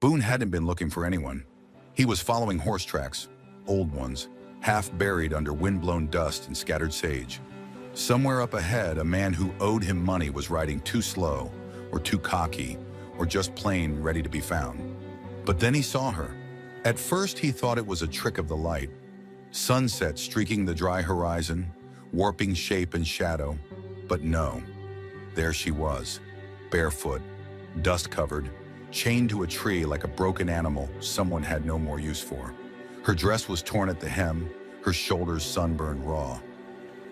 Boone hadn't been looking for anyone. He was following horse tracks, old ones, half buried under wind-blown dust and scattered sage. Somewhere up ahead, a man who owed him money was riding too slow, or too cocky, or just plain ready to be found. But then he saw her. At first, he thought it was a trick of the light. Sunset streaking the dry horizon, warping shape and shadow. But no, there she was, barefoot, dust-covered, chained to a tree like a broken animal someone had no more use for. Her dress was torn at the hem, her shoulders sunburned raw.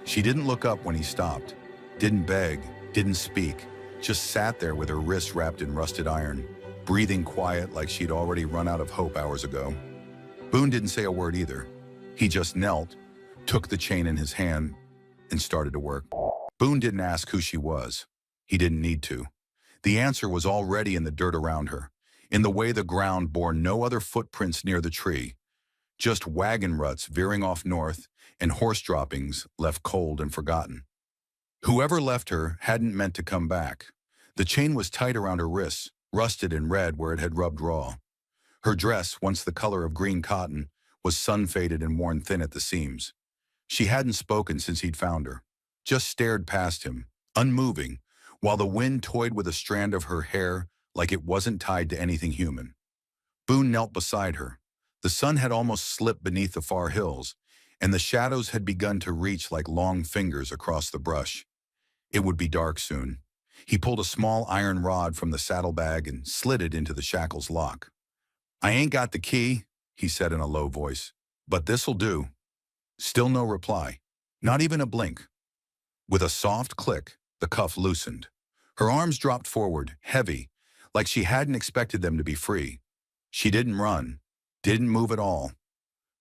She didn't look up when he stopped, didn't beg, didn't speak, just sat there with her wrists wrapped in rusted iron, breathing quiet like she'd already run out of hope hours ago. Boone didn't say a word either. He just knelt, took the chain in his hand, and started to work. Boone didn't ask who she was. He didn't need to. The answer was already in the dirt around her, in the way the ground bore no other footprints near the tree, just wagon ruts veering off north and horse droppings left cold and forgotten. Whoever left her hadn't meant to come back. The chain was tight around her wrists, rusted and red where it had rubbed raw. Her dress, once the color of green cotton, was sun-faded and worn thin at the seams. She hadn't spoken since he'd found her, just stared past him, unmoving, while the wind toyed with a strand of her hair like it wasn't tied to anything human. Boone knelt beside her. The sun had almost slipped beneath the far hills, and the shadows had begun to reach like long fingers across the brush. It would be dark soon. He pulled a small iron rod from the saddlebag and slid it into the shackle's lock. "I ain't got the key," he said in a low voice, "but this'll do." Still no reply, not even a blink. With a soft click, the cuff loosened. Her arms dropped forward, heavy, like she hadn't expected them to be free. She didn't run, didn't move at all,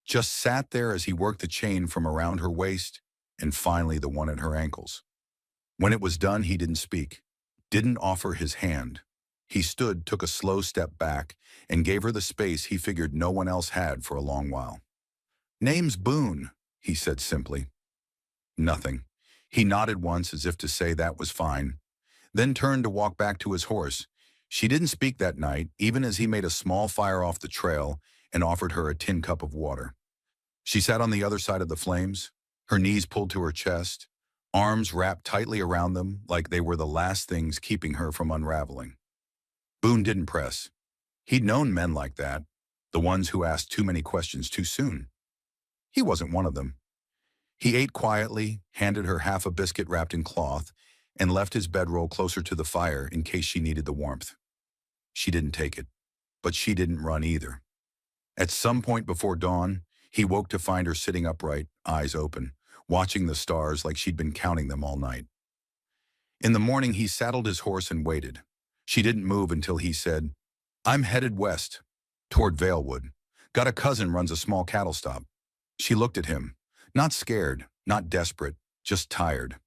just sat there as he worked the chain from around her waist and finally the one at her ankles. When it was done, he didn't speak, didn't offer his hand. He stood, took a slow step back, and gave her the space he figured no one else had for a long while. "Name's Boone," he said simply. Nothing. He nodded once as if to say that was fine, then turned to walk back to his horse. She didn't speak that night, even as he made a small fire off the trail and offered her a tin cup of water. She sat on the other side of the flames, her knees pulled to her chest, arms wrapped tightly around them like they were the last things keeping her from unraveling. Boone didn't press. He'd known men like that, the ones who asked too many questions too soon. He wasn't one of them. He ate quietly, handed her half a biscuit wrapped in cloth, and left his bedroll closer to the fire in case she needed the warmth. She didn't take it, but she didn't run either. At some point before dawn, he woke to find her sitting upright, eyes open, watching the stars like she'd been counting them all night. In the morning, he saddled his horse and waited. She didn't move until he said, "I'm headed west, toward Valewood. Got a cousin runs a small cattle stop." She looked at him, not scared, not desperate, just tired.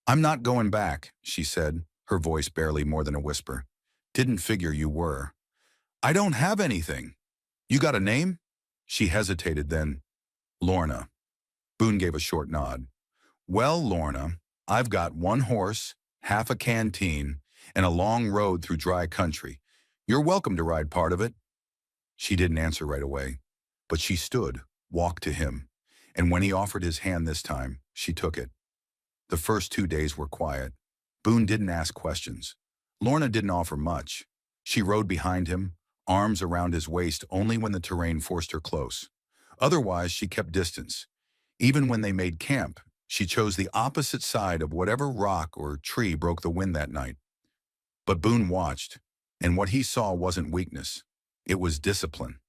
"I'm not going back," she said, her voice barely more than a whisper. "Didn't figure you were." "I don't have anything." "You got a name?" She hesitated, then, "Lorna." Boone gave a short nod. "Well, Lorna, I've got one horse, half a canteen, and a long road through dry country. You're welcome to ride part of it." She didn't answer right away, but she stood, walked to him, and when he offered his hand this time, she took it. The first 2 days were quiet. Boone didn't ask questions. Lorna didn't offer much. She rode behind him, arms around his waist only when the terrain forced her close. Otherwise, she kept distance. Even when they made camp, she chose the opposite side of whatever rock or tree broke the wind that night. But Boone watched, and what he saw wasn't weakness. It was discipline.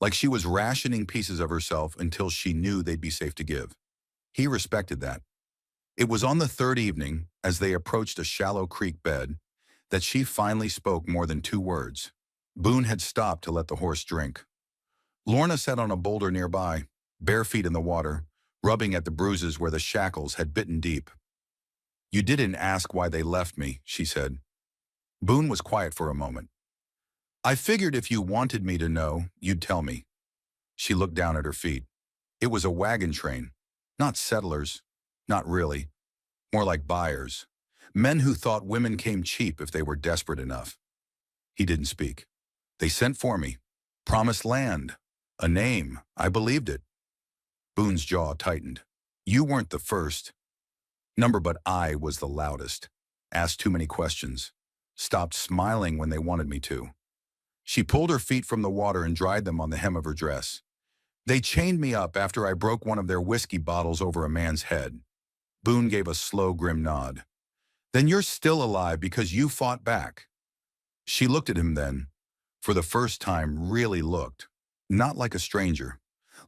Like she was rationing pieces of herself until she knew they'd be safe to give. He respected that. It was on the third evening, as they approached a shallow creek bed, that she finally spoke more than 2 words. Boone had stopped to let the horse drink. Lorna sat on a boulder nearby, bare feet in the water, rubbing at the bruises where the shackles had bitten deep. "You didn't ask why they left me," she said. Boone was quiet for a moment. "I figured if you wanted me to know, you'd tell me." She looked down at her feet. It was a wagon train. Not settlers. Not really. More like buyers. Men who thought women came cheap if they were desperate enough. He didn't speak. They sent for me. Promised land. A name. I believed it. Boone's jaw tightened. You weren't the first. Number, but I was the loudest. Asked too many questions. Stopped smiling when they wanted me to. She pulled her feet from the water and dried them on the hem of her dress. They chained me up after I broke one of their whiskey bottles over a man's head. Boone gave a slow, grim nod. Then you're still alive because you fought back. She looked at him then, for the first time really looked, not like a stranger,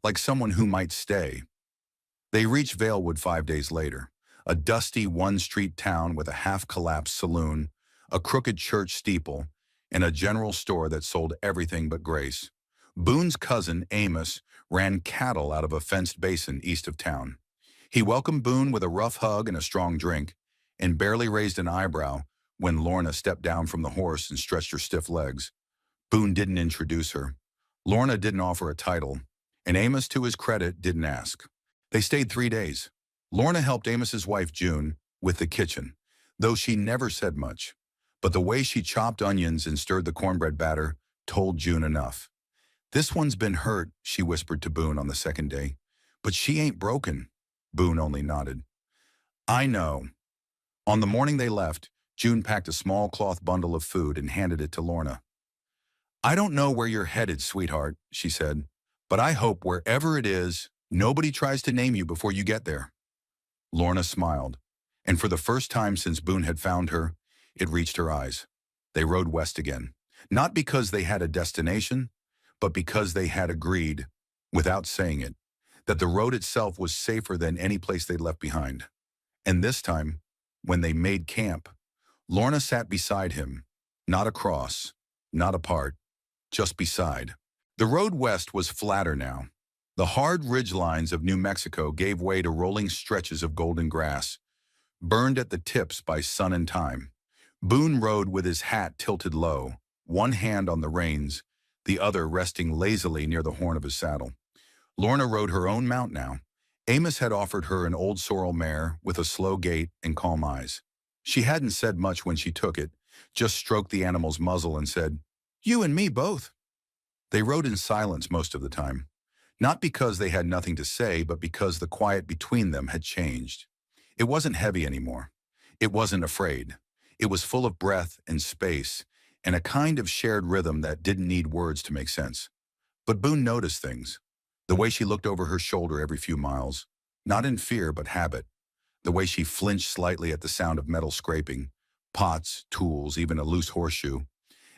like someone who might stay. They reached Valewood 5 days later, a dusty one-street town with a half-collapsed saloon, a crooked church steeple, and a general store that sold everything but grace. Boone's cousin, Amos, ran cattle out of a fenced basin east of town. He welcomed Boone with a rough hug and a strong drink, and barely raised an eyebrow when Lorna stepped down from the horse and stretched her stiff legs. Boone didn't introduce her. Lorna didn't offer a title, and Amos, to his credit, didn't ask. They stayed 3 days. Lorna helped Amos's wife, June, with the kitchen, though she never said much. But the way she chopped onions and stirred the cornbread batter told June enough. This one's been hurt, she whispered to Boone on the second day. But she ain't broken. Boone only nodded. I know. On the morning they left, June packed a small cloth bundle of food and handed it to Lorna. I don't know where you're headed, sweetheart, she said, but I hope wherever it is, nobody tries to name you before you get there. Lorna smiled, and for the first time since Boone had found her, it reached her eyes. They rode west again, not because they had a destination, but because they had agreed, without saying it, that the road itself was safer than any place they'd left behind. And this time, when they made camp, Lorna sat beside him, not across, not apart, just beside. The road west was flatter now. The hard ridge lines of New Mexico gave way to rolling stretches of golden grass, burned at the tips by sun and time. Boone rode with his hat tilted low, one hand on the reins, the other resting lazily near the horn of his saddle. Lorna rode her own mount now. Amos had offered her an old sorrel mare with a slow gait and calm eyes. She hadn't said much when she took it, just stroked the animal's muzzle and said, You and me both. They rode in silence most of the time, not because they had nothing to say, but because the quiet between them had changed. It wasn't heavy anymore. It wasn't afraid. It was full of breath and space, and a kind of shared rhythm that didn't need words to make sense. But Boone noticed things. The way she looked over her shoulder every few miles, not in fear but habit. The way she flinched slightly at the sound of metal scraping, pots, tools, even a loose horseshoe.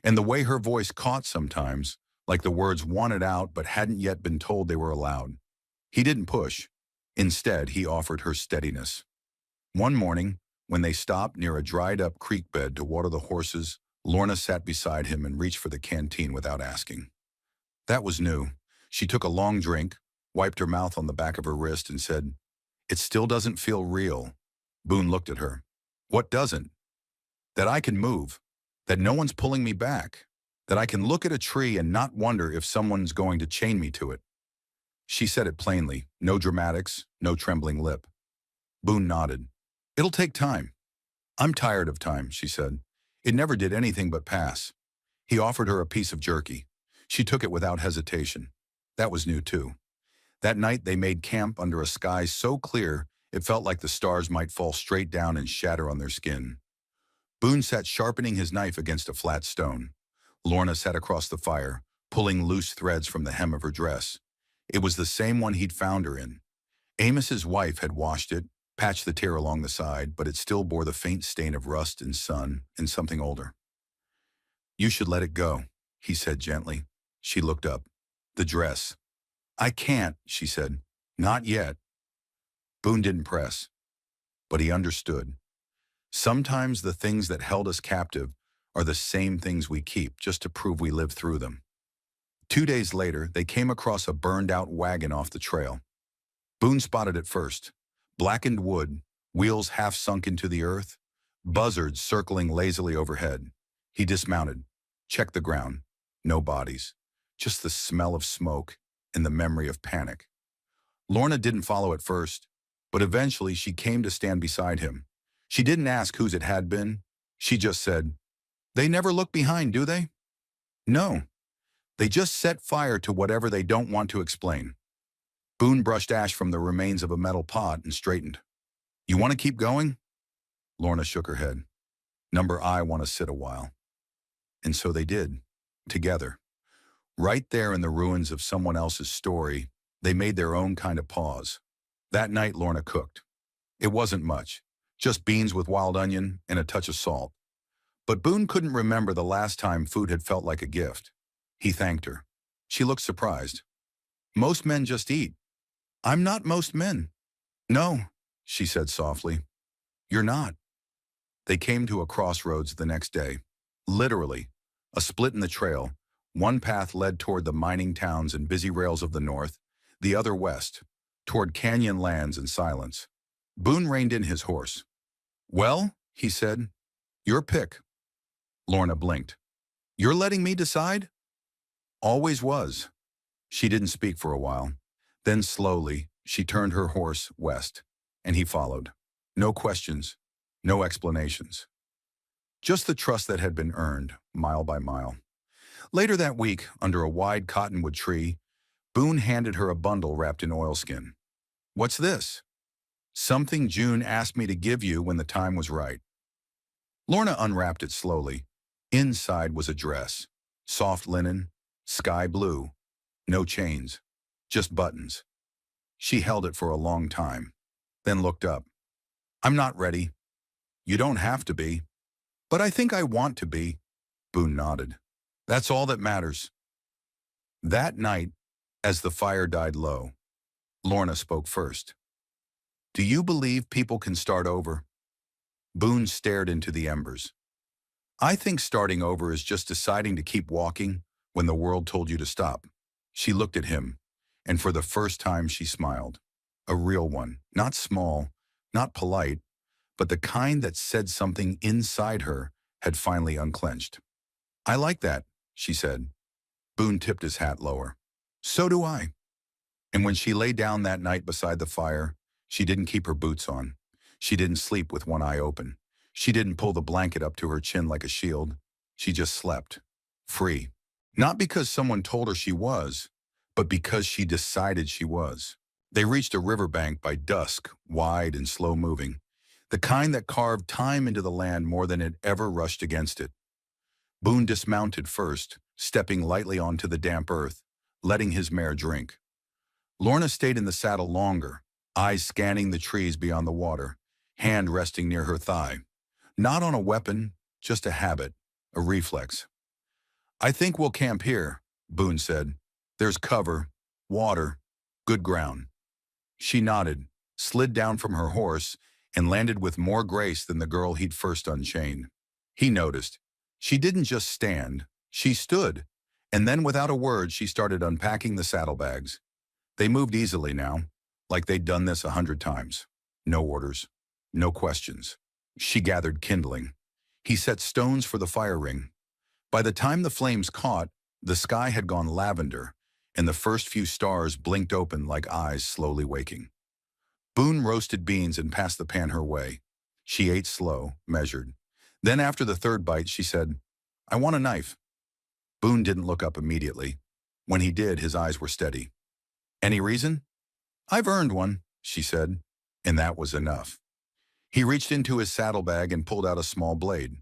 And the way her voice caught sometimes, like the words wanted out but hadn't yet been told they were allowed. He didn't push. Instead, he offered her steadiness. One morning, when they stopped near a dried-up creek bed to water the horses, Lorna sat beside him and reached for the canteen without asking. That was new. She took a long drink, wiped her mouth on the back of her wrist, and said, It still doesn't feel real. Boone looked at her. What doesn't? That I can move. That no one's pulling me back. That I can look at a tree and not wonder if someone's going to chain me to it. She said it plainly, no dramatics, no trembling lip. Boone nodded. It'll take time. I'm tired of time, she said. It never did anything but pass. He offered her a piece of jerky. She took it without hesitation. That was new too. That night they made camp under a sky so clear it felt like the stars might fall straight down and shatter on their skin. Boone sat sharpening his knife against a flat stone. Lorna sat across the fire, pulling loose threads from the hem of her dress. It was the same one he'd found her in. Amos's wife had washed it, patched the tear along the side, but it still bore the faint stain of rust and sun and something older. You should let it go, he said gently. She looked up. The dress. I can't, she said. Not yet. Boone didn't press, but he understood. Sometimes the things that held us captive are the same things we keep just to prove we lived through them. 2 days later, they came across a burned-out wagon off the trail. Boone spotted it first. Blackened wood, wheels half sunk into the earth, buzzards circling lazily overhead. He dismounted, checked the ground. No bodies, just the smell of smoke and the memory of panic. Lorna didn't follow at first, but eventually she came to stand beside him. She didn't ask whose it had been. She just said, They never look behind, do they? No, They just set fire to whatever they don't want to explain. Boone brushed ash from the remains of a metal pot and straightened. You want to keep going? Lorna shook her head. Number I want to sit a while. And so they did, together. Right there in the ruins of someone else's story, they made their own kind of pause. That night Lorna cooked. It wasn't much, just beans with wild onion and a touch of salt. But Boone couldn't remember the last time food had felt like a gift. He thanked her. She looked surprised. Most men just eat. I'm not most men. No, she said softly. You're not. They came to a crossroads the next day. Literally, a split in the trail. One path led toward the mining towns and busy rails of the north, the other west, toward canyon lands and silence. Boone reined in his horse. Well, he said, your pick. Lorna blinked. You're letting me decide? Always was. She didn't speak for a while. Then slowly, she turned her horse west, and he followed. No questions, no explanations. Just the trust that had been earned, mile by mile. Later that week, under a wide cottonwood tree, Boone handed her a bundle wrapped in oilskin. What's this? Something June asked me to give you when the time was right. Lorna unwrapped it slowly. Inside was a dress, soft linen, sky blue, no chains, just buttons. She held it for a long time, then looked up. I'm not ready. You don't have to be. But I think I want to be. Boone nodded. That's all that matters. That night, as the fire died low, Lorna spoke first. Do you believe people can start over? Boone stared into the embers. I think starting over is just deciding to keep walking when the world told you to stop. She looked at him, and for the first time she smiled. A real one, not small, not polite, but the kind that said something inside her had finally unclenched. I like that, she said. Boone tipped his hat lower. So do I. And when she lay down that night beside the fire, she didn't keep her boots on. She didn't sleep with one eye open. She didn't pull the blanket up to her chin like a shield. She just slept, free. Not because someone told her she was, but because she decided she was. They reached a riverbank by dusk, wide and slow-moving, the kind that carved time into the land more than it ever rushed against it. Boone dismounted first, stepping lightly onto the damp earth, letting his mare drink. Lorna stayed in the saddle longer, eyes scanning the trees beyond the water, hand resting near her thigh. Not on a weapon, just a habit, a reflex. I think we'll camp here, Boone said. There's cover, water, good ground. She nodded, slid down from her horse, and landed with more grace than the girl he'd first unchained. He noticed. She didn't just stand, she stood, and then without a word she started unpacking the saddlebags. They moved easily now, like they'd done this 100 times. No orders, no questions. She gathered kindling. He set stones for the fire ring. By the time the flames caught, the sky had gone lavender, and the first few stars blinked open like eyes slowly waking. Boone roasted beans and passed the pan her way. She ate slow, measured. Then after the third bite, she said, I want a knife. Boone didn't look up immediately. When he did, his eyes were steady. Any reason? I've earned one, she said, and that was enough. He reached into his saddlebag and pulled out a small blade.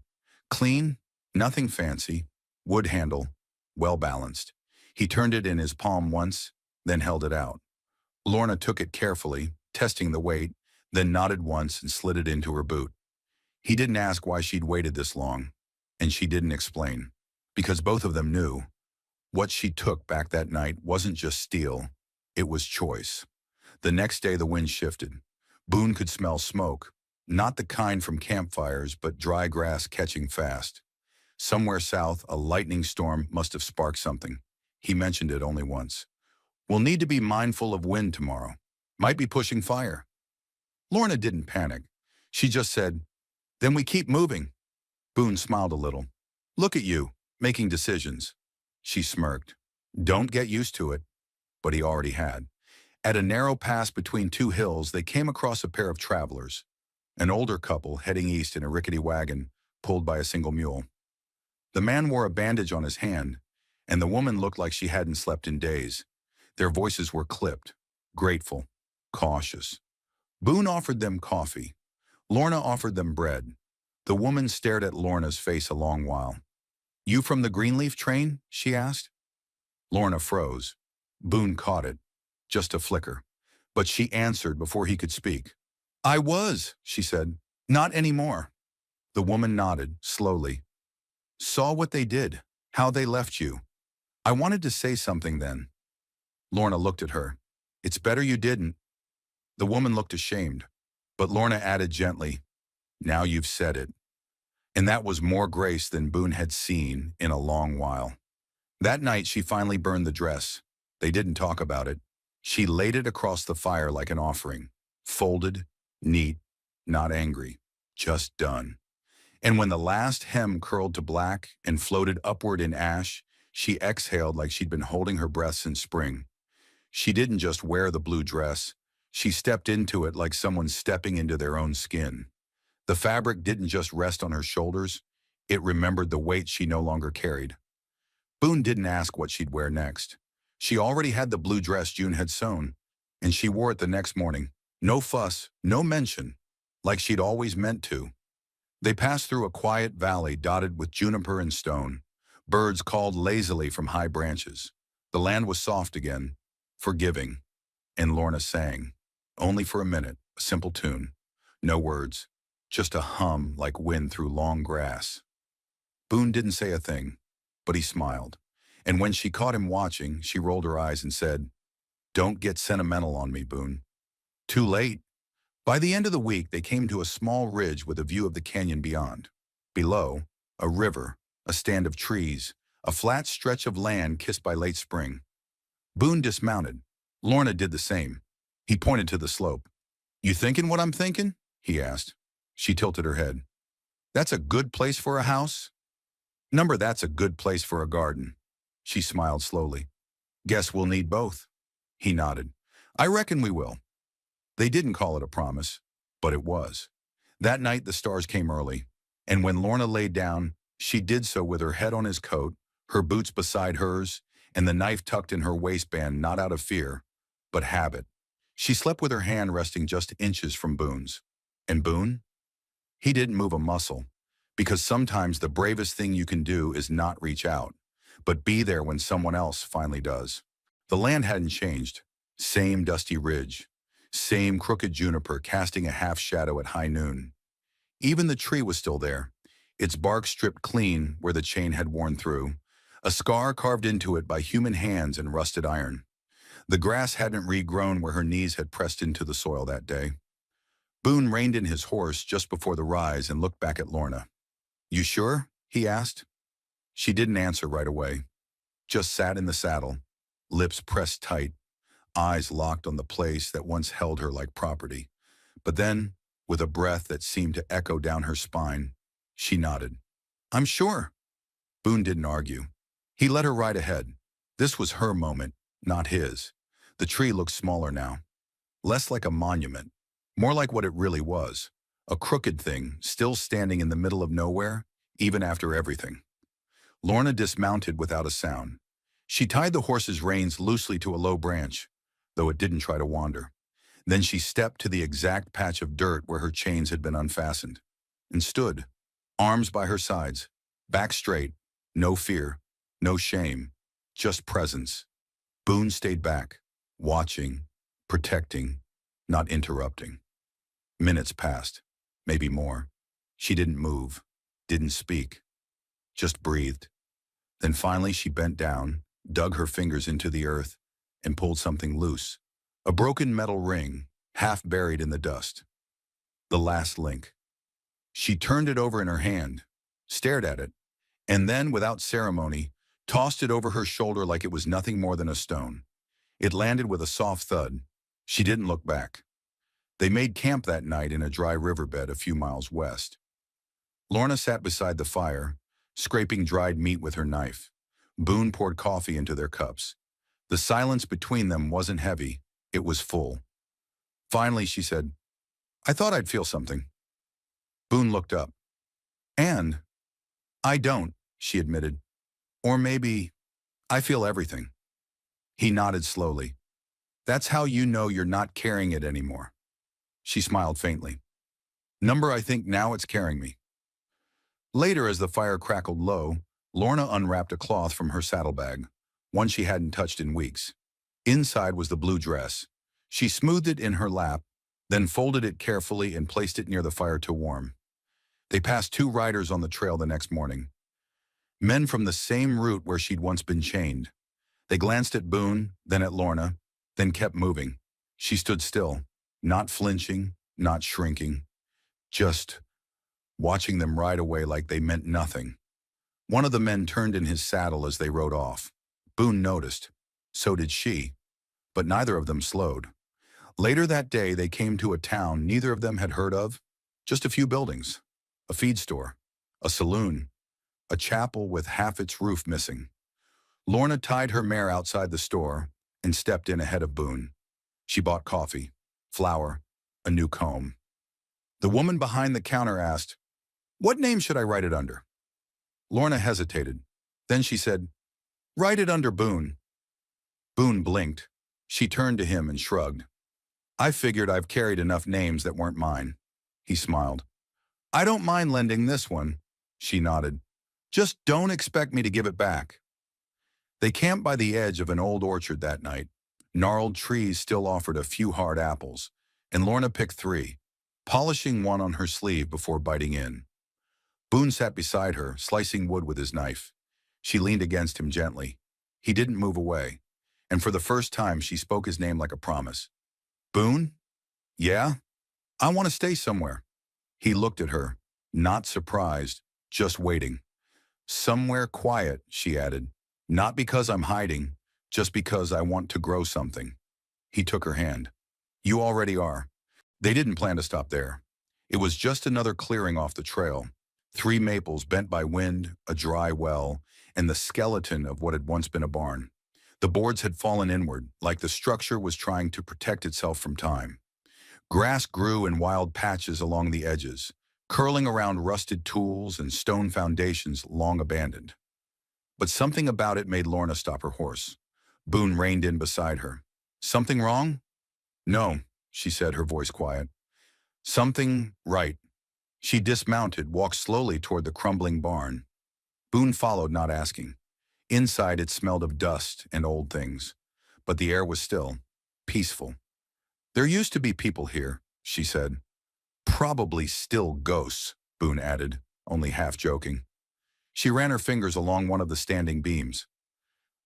Clean, nothing fancy, wood handle, well-balanced. He turned it in his palm once, then held it out. Lorna took it carefully, testing the weight, then nodded once and slid it into her boot. He didn't ask why she'd waited this long, and she didn't explain, because both of them knew. What she took back that night wasn't just steel, it was choice. The next day the wind shifted. Boone could smell smoke, not the kind from campfires, but dry grass catching fast. Somewhere south, a lightning storm must have sparked something. He mentioned it only once. We'll need to be mindful of wind tomorrow. Might be pushing fire. Lorna didn't panic. She just said, then we keep moving. Boone smiled a little. Look at you, making decisions. She smirked. Don't get used to it. But he already had. At a narrow pass between two hills, they came across a pair of travelers. An older couple heading east in a rickety wagon, pulled by a single mule. The man wore a bandage on his hand, and the woman looked like she hadn't slept in days. Their voices were clipped, grateful, cautious. Boone offered them coffee. Lorna offered them bread. The woman stared at Lorna's face a long while. "You from the Greenleaf train?" she asked. Lorna froze. Boone caught it. Just a flicker. But she answered before he could speak. "I was," she said. "Not anymore." The woman nodded, slowly. "Saw what they did, how they left you. I wanted to say something then." Lorna looked at her. "It's better you didn't." The woman looked ashamed. But Lorna added gently, "Now you've said it." And that was more grace than Boone had seen in a long while. That night she finally burned the dress. They didn't talk about it. She laid it across the fire like an offering. Folded, neat, not angry. Just done. And when the last hem curled to black and floated upward in ash, she exhaled like she'd been holding her breath since spring. She didn't just wear the blue dress. She stepped into it like someone stepping into their own skin. The fabric didn't just rest on her shoulders. It remembered the weight she no longer carried. Boone didn't ask what she'd wear next. She already had the blue dress June had sewn, and she wore it the next morning. No fuss, no mention, like she'd always meant to. They passed through a quiet valley dotted with juniper and stone. Birds called lazily from high branches. The land was soft again, forgiving, and Lorna sang. Only for a minute, a simple tune. No words, just a hum like wind through long grass. Boone didn't say a thing, but he smiled. And when she caught him watching, she rolled her eyes and said, "Don't get sentimental on me, Boone." Too late. By the end of the week, they came to a small ridge with a view of the canyon beyond. Below, a river, a stand of trees, a flat stretch of land kissed by late spring. Boone dismounted. Lorna did the same. He pointed to the slope. "You thinking what I'm thinking?" he asked. She tilted her head. "That's a good place for a house?" "Number that's a good place for a garden." She smiled slowly. "Guess we'll need both." He nodded. "I reckon we will." They didn't call it a promise, but it was. That night the stars came early, and when Lorna laid down, she did so with her head on his coat, her boots beside hers, and the knife tucked in her waistband, not out of fear, but habit. She slept with her hand resting just inches from Boone's. And Boone? He didn't move a muscle, because sometimes the bravest thing you can do is not reach out, but be there when someone else finally does. The land hadn't changed. Same dusty ridge. Same crooked juniper casting a half shadow at high noon. Even the tree was still there, its bark stripped clean where the chain had worn through, a scar carved into it by human hands and rusted iron. The grass hadn't regrown where her knees had pressed into the soil that day. Boone reined in his horse just before the rise and looked back at Lorna. "You sure?" he asked. She didn't answer right away, just sat in the saddle, lips pressed tight, eyes locked on the place that once held her like property. But then, with a breath that seemed to echo down her spine, she nodded. "I'm sure." Boone didn't argue. He let her ride ahead. This was her moment, not his. The tree looked smaller now, less like a monument, more like what it really was, a crooked thing still standing in the middle of nowhere, even after everything. Lorna dismounted without a sound. She tied the horse's reins loosely to a low branch, though it didn't try to wander. Then she stepped to the exact patch of dirt where her chains had been unfastened, and stood, arms by her sides, back straight, no fear, no shame, just presence. Boone stayed back, watching, protecting, not interrupting. Minutes passed, maybe more. She didn't move, didn't speak, just breathed. Then finally she bent down, dug her fingers into the earth, and pulled something loose. A broken metal ring, half buried in the dust. The last link. She turned it over in her hand, stared at it, and then, without ceremony, tossed it over her shoulder like it was nothing more than a stone. It landed with a soft thud. She didn't look back. They made camp that night in a dry riverbed a few miles west. Lorna sat beside the fire, scraping dried meat with her knife. Boone poured coffee into their cups. The silence between them wasn't heavy, it was full. Finally, she said, "I thought I'd feel something." Boone looked up. "And I don't," she admitted. "Or maybe I feel everything. He nodded slowly. That's how you know you're not carrying it anymore. She smiled faintly. Number, I think now it's carrying me. Later, as the fire crackled low, Lorna unwrapped a cloth from her saddlebag, one she hadn't touched in weeks. Inside was the blue dress. She smoothed it in her lap, then folded it carefully and placed it near the fire to warm. They passed two riders on the trail the next morning, men from the same route where she'd once been chained. They glanced at Boone, then at Lorna, then kept moving. She stood still, not flinching, not shrinking, just watching them ride away like they meant nothing. One of the men turned in his saddle as they rode off. Boone noticed. So did she. But neither of them slowed. Later that day, they came to a town neither of them had heard of. Just a few buildings. A feed store. A saloon. A chapel with half its roof missing. Lorna tied her mare outside the store and stepped in ahead of Boone. She bought coffee, flour, a new comb. The woman behind the counter asked, "What name should I write it under?" Lorna hesitated. Then she said, "Write it under Boone." Boone blinked. She turned to him and shrugged. "I figured I've carried enough names that weren't mine." He smiled. "I don't mind lending this one." She nodded. "Just don't expect me to give it back." They camped by the edge of an old orchard that night. Gnarled trees still offered a few hard apples, and Lorna picked three, polishing one on her sleeve before biting in. Boone sat beside her, slicing wood with his knife. She leaned against him gently. He didn't move away, and for the first time she spoke his name like a promise. "Boone? Yeah? I want to stay somewhere." He looked at her, not surprised, just waiting. "Somewhere quiet," she added. "Not because I'm hiding, just because I want to grow something." He took her hand. "You already are." They didn't plan to stop there. It was just another clearing off the trail. 3 maples bent by wind, a dry well, and the skeleton of what had once been a barn. The boards had fallen inward, like the structure was trying to protect itself from time. Grass grew in wild patches along the edges, curling around rusted tools and stone foundations long abandoned. But something about it made Lorna stop her horse. Boone reined in beside her. "Something wrong?" "No," she said, her voice quiet. "Something right." She dismounted, walked slowly toward the crumbling barn. Boone followed, not asking. Inside it smelled of dust and old things, but the air was still, peaceful. "There used to be people here," she said. "Probably still ghosts," Boone added, only half joking. She ran her fingers along one of the standing beams.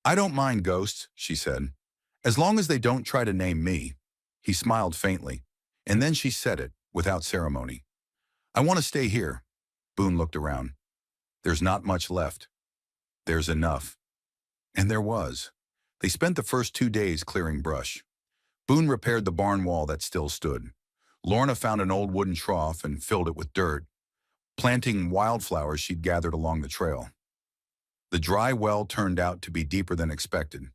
"I don't mind ghosts," she said, "as long as they don't try to name me." He smiled faintly, and then she said it, without ceremony. "I want to stay here." Boone looked around. "There's not much left." "There's enough." And there was. They spent the first 2 days clearing brush. Boone repaired the barn wall that still stood. Lorna found an old wooden trough and filled it with dirt, planting wildflowers she'd gathered along the trail. The dry well turned out to be deeper than expected.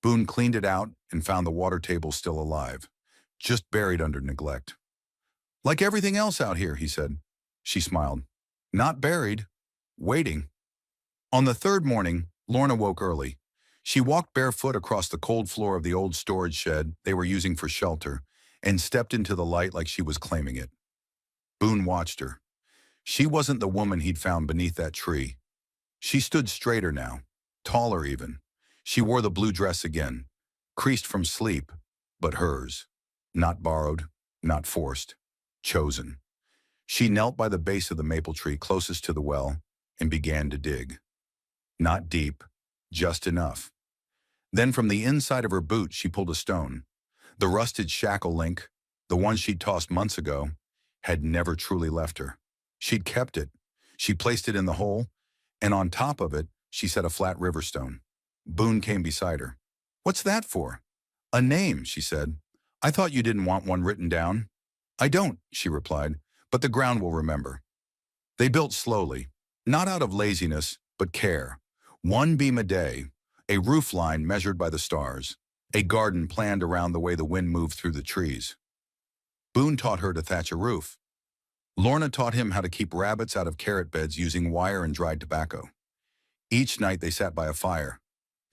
Boone cleaned it out and found the water table still alive, just buried under neglect. "Like everything else out here," he said. She smiled. "Not buried, waiting." On the 3rd morning, Lorna woke early. She walked barefoot across the cold floor of the old storage shed they were using for shelter and stepped into the light like she was claiming it. Boone watched her. She wasn't the woman he'd found beneath that tree. She stood straighter now, taller even. She wore the blue dress again, creased from sleep, but hers. Not borrowed, not forced, chosen. She knelt by the base of the maple tree closest to the well and began to dig. Not deep, just enough. Then from the inside of her boot she pulled a stone. The rusted shackle link, the one she'd tossed months ago, had never truly left her. She'd kept it. She placed it in the hole, and on top of it, she set a flat river stone. Boone came beside her. "What's that for?" "A name," she said. "I thought you didn't want one written down." "I don't," she replied, "but the ground will remember." They built slowly, not out of laziness, but care. 1 beam a day, a roof line measured by the stars, a garden planned around the way the wind moved through the trees. Boone taught her to thatch a roof. Lorna taught him how to keep rabbits out of carrot beds using wire and dried tobacco. Each night they sat by a fire,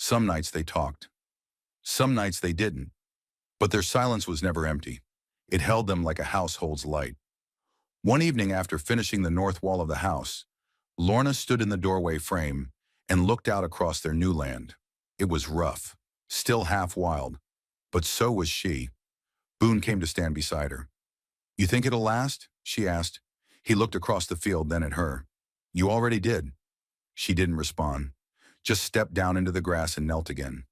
Some nights they talked. Some nights they didn't. But their silence was never empty. It held them like a house holds light. One evening after finishing the north wall of the house, Lorna stood in the doorway frame and looked out across their new land. It was rough, still half wild, but so was she. Boone came to stand beside her. "You think it'll last?" she asked. He looked across the field, then at her. "You already did." She didn't respond, just stepped down into the grass and knelt again.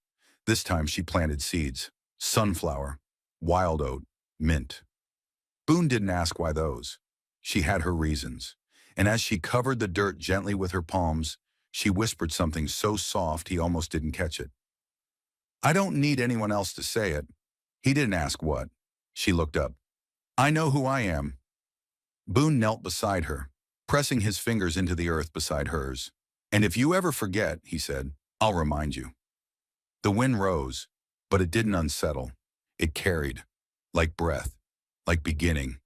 This time she planted seeds: sunflower, wild oat, mint. Boone didn't ask why those. She had her reasons. And as she covered the dirt gently with her palms, she whispered something so soft he almost didn't catch it. "I don't need anyone else to say it." He didn't ask what. She looked up. "I know who I am." Boone knelt beside her, pressing his fingers into the earth beside hers. "And if you ever forget," he said, "I'll remind you." The wind rose, but it didn't unsettle. It carried, like breath, like beginning.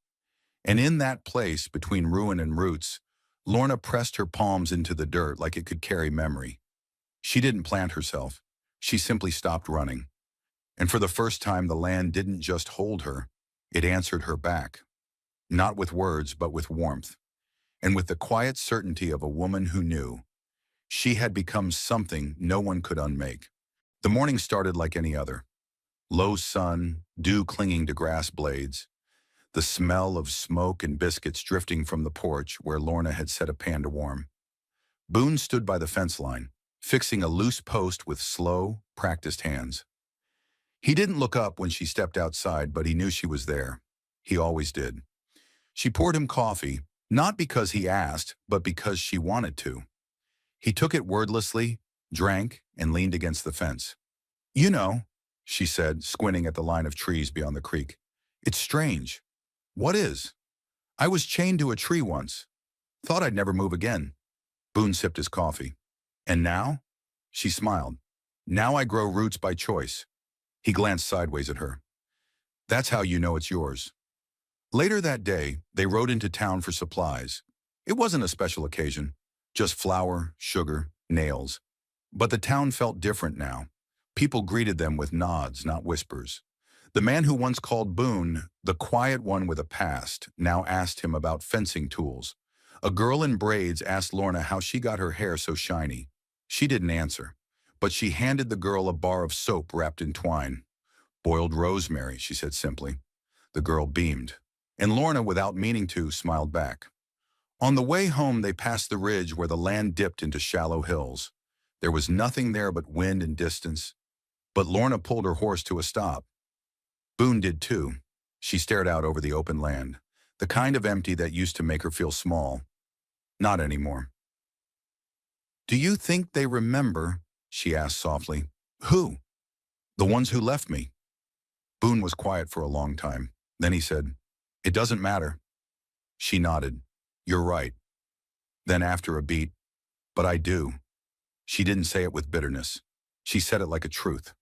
And in that place, between ruin and roots, Lorna pressed her palms into the dirt like it could carry memory. She didn't plant herself. She simply stopped running. And for the first time, the land didn't just hold her. It answered her back. Not with words, but with warmth. And with the quiet certainty of a woman who knew. She had become something no one could unmake. The morning started like any other. Low sun, dew clinging to grass blades, the smell of smoke and biscuits drifting from the porch where Lorna had set a pan to warm. Boone stood by the fence line, fixing a loose post with slow, practiced hands. He didn't look up when she stepped outside, but he knew she was there. He always did. She poured him coffee, not because he asked, but because she wanted to. He took it wordlessly, drank, and leaned against the fence. "You know," she said, squinting at the line of trees beyond the creek. "It's strange." "What is?" "I was chained to a tree once. Thought I'd never move again." Boone sipped his coffee. "And now?" She smiled. "Now I grow roots by choice." He glanced sideways at her. "That's how you know it's yours." Later that day, they rode into town for supplies. It wasn't a special occasion, just flour, sugar, nails. But the town felt different now. People greeted them with nods, not whispers. The man who once called Boone the quiet one with a past now asked him about fencing tools. A girl in braids asked Lorna how she got her hair so shiny. She didn't answer, but she handed the girl a bar of soap wrapped in twine. "Boiled rosemary," she said simply. The girl beamed, and Lorna, without meaning to, smiled back. On the way home, they passed the ridge where the land dipped into shallow hills. There was nothing there but wind and distance, but Lorna pulled her horse to a stop. Boone did too. She stared out over the open land, the kind of empty that used to make her feel small. Not anymore. "Do you think they remember?" she asked softly. "Who?" "The ones who left me." Boone was quiet for a long time. Then he said, "It doesn't matter." She nodded. "You're right." Then after a beat, "But I do." She didn't say it with bitterness. She said it like a truth.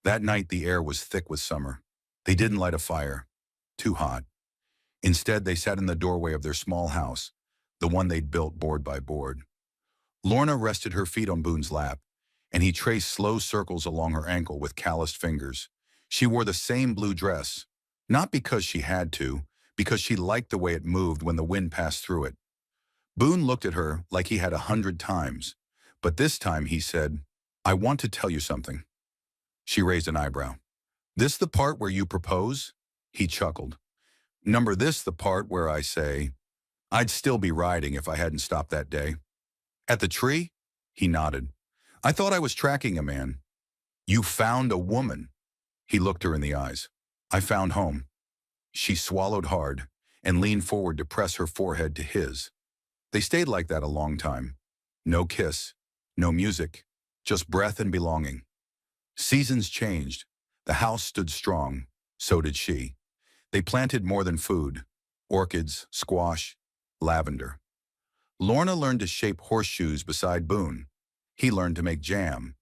That night the air was thick with summer. They didn't light a fire. Too hot. Instead, they sat in the doorway of their small house, the one they'd built board by board. Lorna rested her feet on Boone's lap, and he traced slow circles along her ankle with calloused fingers. She wore the same blue dress, not because she had to, because she liked the way it moved when the wind passed through it. Boone looked at her like he had 100 times, but this time he said, "I want to tell you something." She raised an eyebrow. "This the part where you propose?" He chuckled. "Number this the part where I say, I'd still be riding if I hadn't stopped that day." "At the tree?" He nodded. "I thought I was tracking a man." "You found a woman." He looked her in the eyes. "I found home." She swallowed hard and leaned forward to press her forehead to his. They stayed like that a long time. No kiss, no music, just breath and belonging. Seasons changed. The house stood strong. So did she. They planted more than food: orchids, squash, lavender. Lorna learned to shape horseshoes beside Boone. He learned to make jam.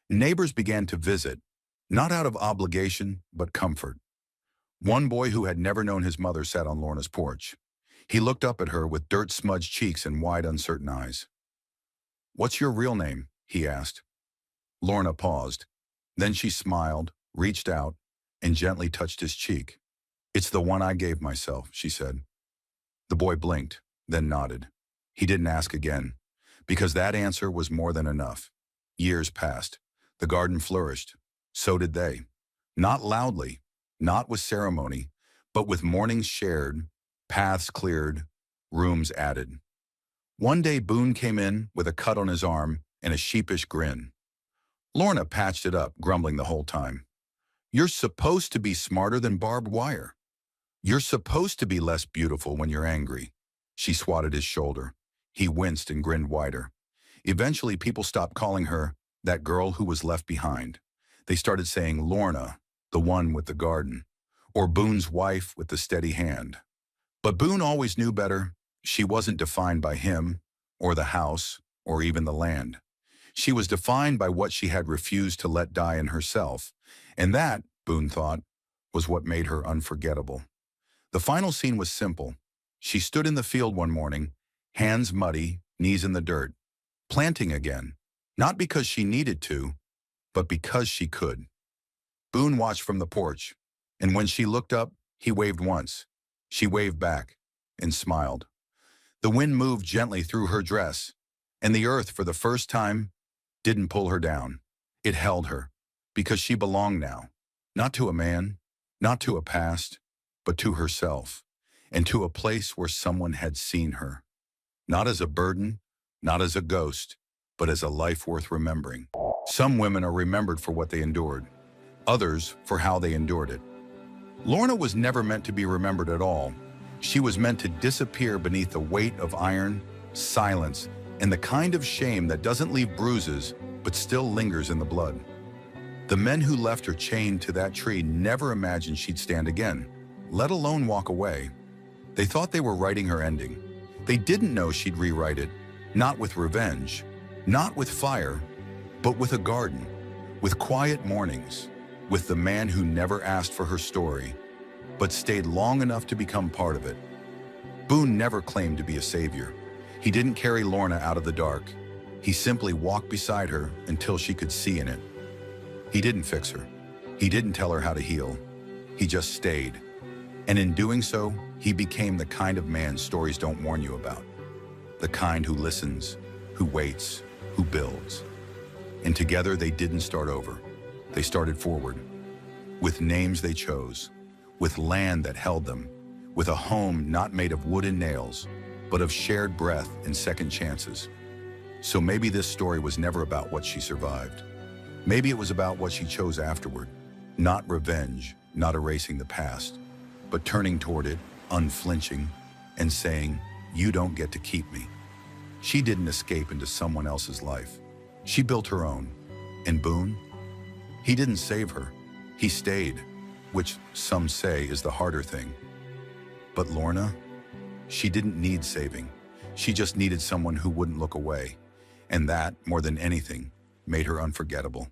Neighbors began to visit, not out of obligation, but comfort. One boy who had never known his mother sat on Lorna's porch. He looked up at her with dirt-smudged cheeks and wide, uncertain eyes. "What's your real name?" he asked. Lorna paused. Then she smiled, reached out, and gently touched his cheek. "It's the one I gave myself," she said. The boy blinked, then nodded. He didn't ask again, because that answer was more than enough. Years passed. The garden flourished. So did they. Not loudly, not with ceremony, but with mornings shared, paths cleared, rooms added. One day Boone came in with a cut on his arm and a sheepish grin. Lorna patched it up, grumbling the whole time. "You're supposed to be smarter than barbed wire. You're supposed to be less beautiful when you're angry." She swatted his shoulder. He winced and grinned wider. Eventually, people stopped calling her that girl who was left behind. They started saying Lorna, the one with the garden, or Boone's wife with the steady hand. But Boone always knew better. She wasn't defined by him, or the house, or even the land. She was defined by what she had refused to let die in herself, and that, Boone thought, was what made her unforgettable. The final scene was simple. She stood in the field one morning, hands muddy, knees in the dirt, planting again, not because she needed to, but because she could. Boone watched from the porch, and when she looked up, he waved once. She waved back and smiled. The wind moved gently through her dress, and the earth, for the first time, didn't pull her down. It held her, because she belonged now, not to a man, not to a past, but to herself, and to a place where someone had seen her. Not as a burden, not as a ghost, but as a life worth remembering. Some women are remembered for what they endured, others for how they endured it. Lorna was never meant to be remembered at all. She was meant to disappear beneath the weight of iron, silence, and the kind of shame that doesn't leave bruises, but still lingers in the blood. The men who left her chained to that tree never imagined she'd stand again, let alone walk away. They thought they were writing her ending. They didn't know she'd rewrite it, not with revenge, not with fire, but with a garden, with quiet mornings, with the man who never asked for her story, but stayed long enough to become part of it. Boone never claimed to be a savior. He didn't carry Lorna out of the dark. He simply walked beside her until she could see in it. He didn't fix her. He didn't tell her how to heal. He just stayed. And in doing so, he became the kind of man stories don't warn you about. The kind who listens, who waits, who builds. And together they didn't start over. They started forward. With names they chose, with land that held them, with a home not made of wood and nails, but of shared breath and second chances. So maybe this story was never about what she survived. Maybe it was about what she chose afterward. Not revenge, not erasing the past, but turning toward it, unflinching, and saying, "You don't get to keep me." She didn't escape into someone else's life. She built her own. And Boone? He didn't save her. He stayed, which some say is the harder thing. But Lorna? She didn't need saving. She just needed someone who wouldn't look away. And that, more than anything, made her unforgettable.